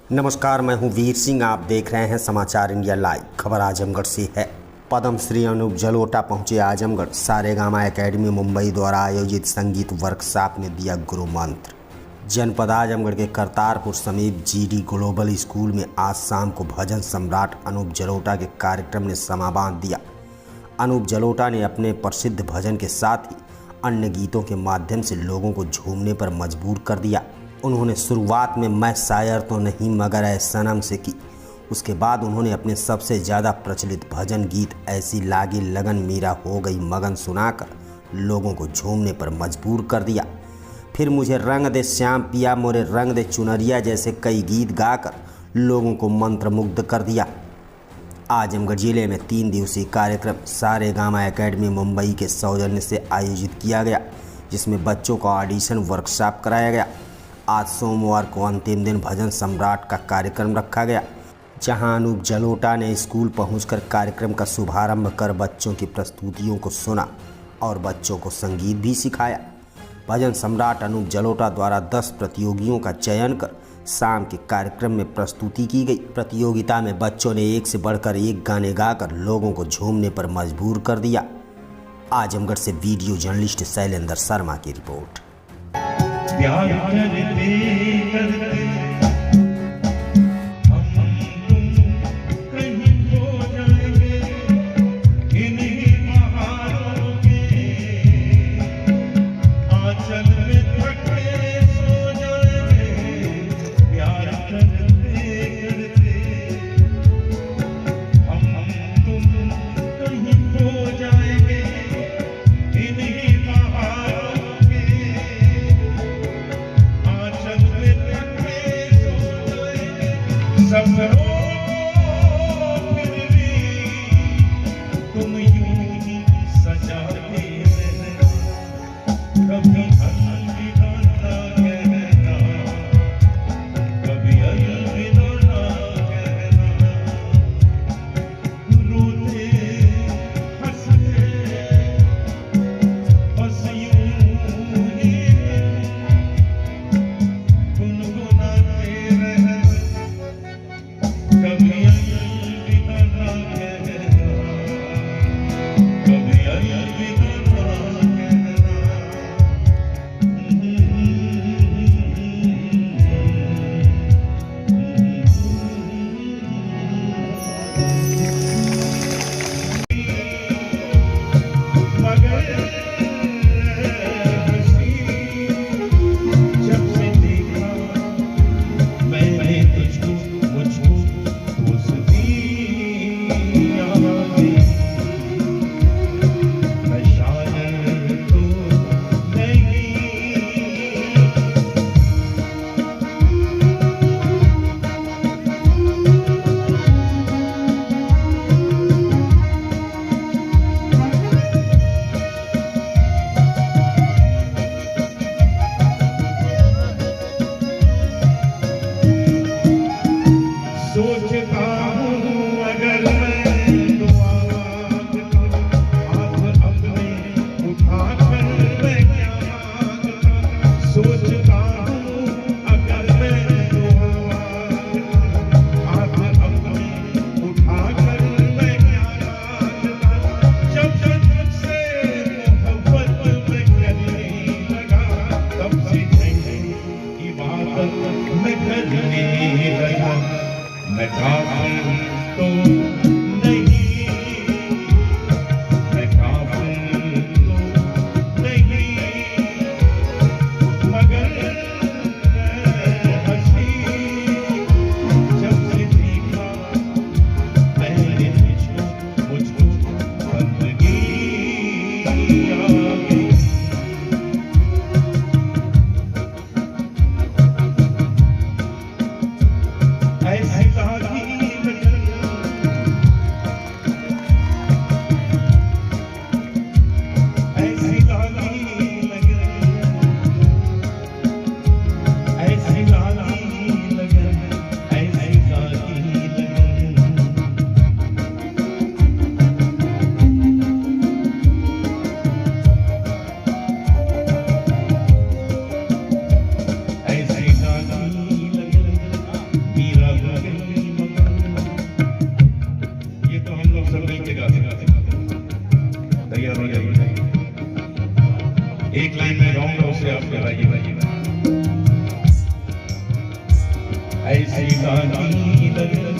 नमस्कार, मैं हूं वीर सिंह। आप देख रहे हैं समाचार इंडिया लाइव। खबर आजमगढ़ से है। पद्मश्री अनूप जलोटा पहुंचे आजमगढ़। सारेगामा एकेडमी मुंबई द्वारा आयोजित संगीत वर्कशॉप ने दिया गुरु मंत्र। जनपद आजमगढ़ के करतारपुर समीप जीडी ग्लोबल स्कूल में आज शाम को भजन सम्राट अनूप जलोटा के कार्यक्रम ने समा बांध दिया। अनूप जलोटा ने अपने प्रसिद्ध भजन के साथ ही अन्य गीतों के माध्यम से लोगों को झूमने पर मजबूर कर दिया। उन्होंने शुरुआत में मैं शायर तो नहीं मगर ऐ सनम से की। उसके बाद उन्होंने अपने सबसे ज़्यादा प्रचलित भजन गीत ऐसी लागी लगन मीरा हो गई मगन सुनाकर लोगों को झूमने पर मजबूर कर दिया। फिर मुझे रंग दे श्याम पिया मोरे रंग दे चुनरिया जैसे कई गीत गाकर लोगों को मंत्रमुग्ध कर दिया। आजमगढ़ जिले में 3 दिवसीय कार्यक्रम सारेगामा एकेडमी मुंबई के सौजन्य से आयोजित किया गया, जिसमें बच्चों का ऑडिशन वर्कशॉप कराया गया। आज सोमवार को अंतिम दिन भजन सम्राट का कार्यक्रम रखा गया, जहां अनूप जलोटा ने स्कूल पहुंचकर कार्यक्रम का शुभारंभ कर बच्चों की प्रस्तुतियों को सुना और बच्चों को संगीत भी सिखाया। भजन सम्राट अनूप जलोटा द्वारा 10 प्रतियोगियों का चयन कर शाम के कार्यक्रम में प्रस्तुति की गई। प्रतियोगिता में बच्चों ने एक से बढ़कर एक गाने गाकर लोगों को झूमने पर मजबूर कर दिया। आजमगढ़ से वीडियो जर्नलिस्ट शैलेंद्र शर्मा की रिपोर्ट। प्यार करते करते हम तुम कहीं खो जाएंगे इन्हीं बहारों के आंचल में थके सो जाएंगे। प्यार करते करते हम तुम कहीं खो जाएंगे इन्हीं बहारों के सब फिर भी तुम यूं ही सजाते रहना। कभी अलविदा ना कहना, कभी अलविदा ना कहना। रोते हंसते बस यूं ही गुनगुनाते रहना। कभी अलविदा ना कहना, कभी अलविदा ना कहना। मगर हंसी जब से देखा मैंने तुझको मुझको दोस्ती याद मैं शायर तो नहीं सोचता हूँ अगर मैं दुआ मांगता, हाथ अपने उठाकर मैं क्या मांगता। सोचता हूँ अगर मैं दुआ मांगता, हाथ अपने उठाकर मैं क्या मांगता। जब तुझसे मोहब्बत मैं करने लगा, तब से इबादत मैं करने लगा। मैं काफिर तो नहीं, मैं काफिर तो नहीं, मगर हंसी जब से देखा मैंने तुझको मुझको बंदगी आ गई। ऐसी से आप लगाइए। ऐसी लागी लगन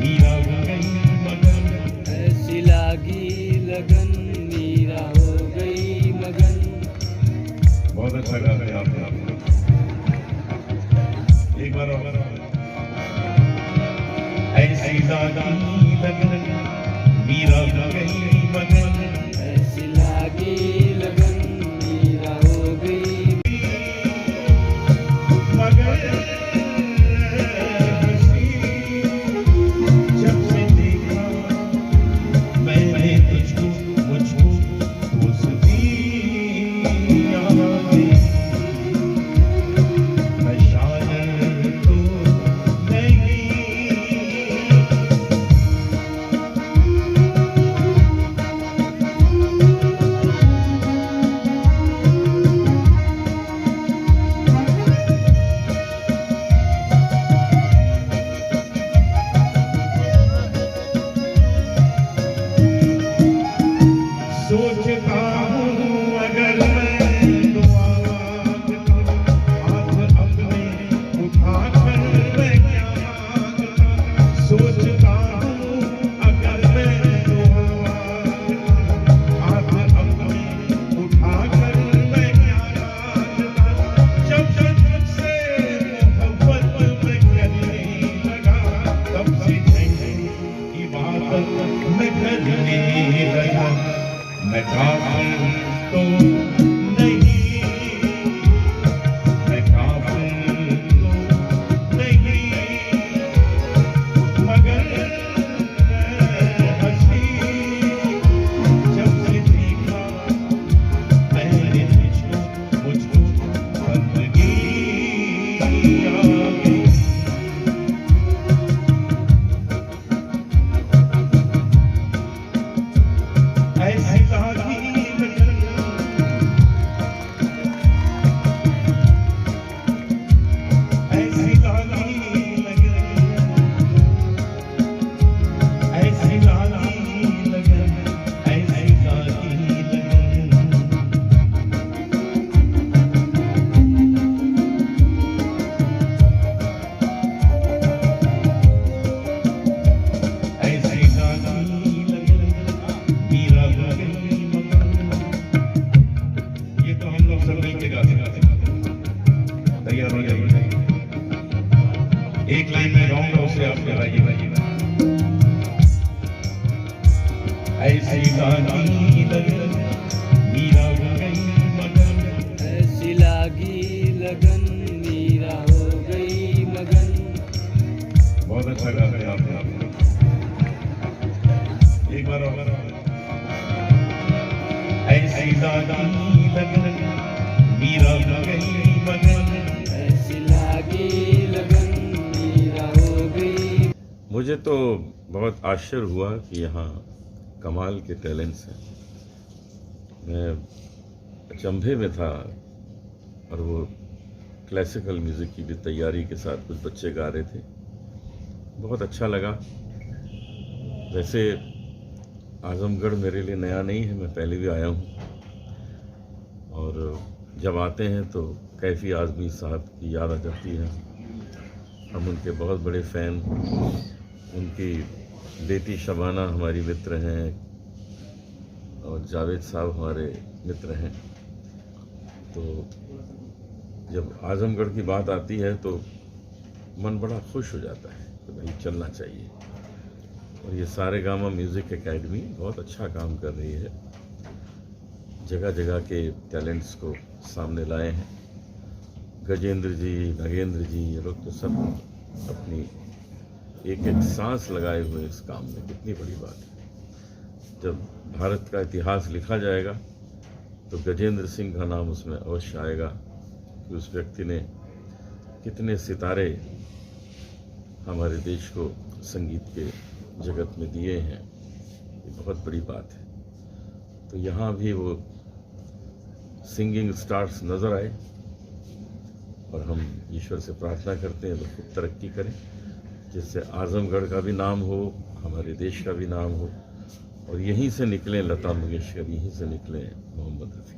मीरा हो गई मगन, ऐसी लागी लगन मीरा हो गई मगन। बहुत अच्छा गा रहे हैं आप। एक बार और। ऐसी लागी लगन मीरा हो गई मगन, ऐसी लागी लगन मीरा हो गई मगर जब से देखा मैंने तुझको मुझको दोस्ती याद मैं शायर तो नहीं। सोचता हूँ अगर मैं दुआ मांगता, हाथ अपने उठाकर मैं क्या मांगता। सोचता हूँ अगर मैं दुआ मांगता, हाथ अपने उठाकर मैं क्या मांगता। जब से तुझसे मोहब्बत मैं करने लगा, तब से तेरी इबादत मैं करने लगा। मैं काफिर तो नहीं, मैं काफिर तो नहीं, मगर हंसी जब से देखा मैंने मुझको बंदगी आ गई। ऐसी लागी लगन ऐसी लागी लगन ऐसी लागी लगन ऐसी लागी लगन। ऐसी लागी लगन मीरा हो गई मगन। ये तो हम लोग सब मिलके गा सकते हैं। तैयार हो जाइए। एक लाइन में गाऊंगा, उसे आप लगाइए। ऐसी लागी लगन मीरा हो गई मगन, ऐसी लागी लगन मीरा हो गई मगन। बहुत अच्छा गा रहे हैं आप। एक बार और। ऐसी लागी लगन मीरा हो गई मगन, ऐसी लागी लगन मीरा हो गई। मुझे तो बहुत आश्चर्य हुआ कि यहाँ कमाल के टैलेंट्स हैं। मैं अचंभे में था, और वो क्लासिकल म्यूज़िक की भी तैयारी के साथ कुछ बच्चे गा रहे थे। बहुत अच्छा लगा। वैसे आजमगढ़ मेरे लिए नया नहीं है, मैं पहले भी आया हूँ, और जब आते हैं तो कैफी आज़मी साहब की याद आ जाती है। हम उनके बहुत बड़े फ़ैन, उनकी बेटी शबाना हमारी मित्र हैं, और जावेद साहब हमारे मित्र हैं। तो जब आज़मगढ़ की बात आती है तो मन बड़ा खुश हो जाता है कि भाई चलना चाहिए। और ये सारेगामा म्यूज़िक एकेडमी बहुत अच्छा काम कर रही है, जगह जगह के टैलेंट्स को सामने लाए हैं। गजेंद्र जी, नागेंद्र जी, ये लोग तो सब अपनी एक एक सांस लगाए हुए इस काम में। कितनी बड़ी बात है। जब भारत का इतिहास लिखा जाएगा तो गजेंद्र सिंह का नाम उसमें अवश्य आएगा कि उस व्यक्ति ने कितने सितारे हमारे देश को संगीत के जगत में दिए हैं। ये बहुत बड़ी बात है। तो यहाँ भी वो सिंगिंग स्टार्स नज़र आए, और हम ईश्वर से प्रार्थना करते हैं तो खूब तरक्की करें, जिससे आज़मगढ़ का भी नाम हो, हमारे देश का भी नाम हो, और यहीं से निकले लता मंगेशकर, यहीं से निकले मोहम्मद रफ़ी।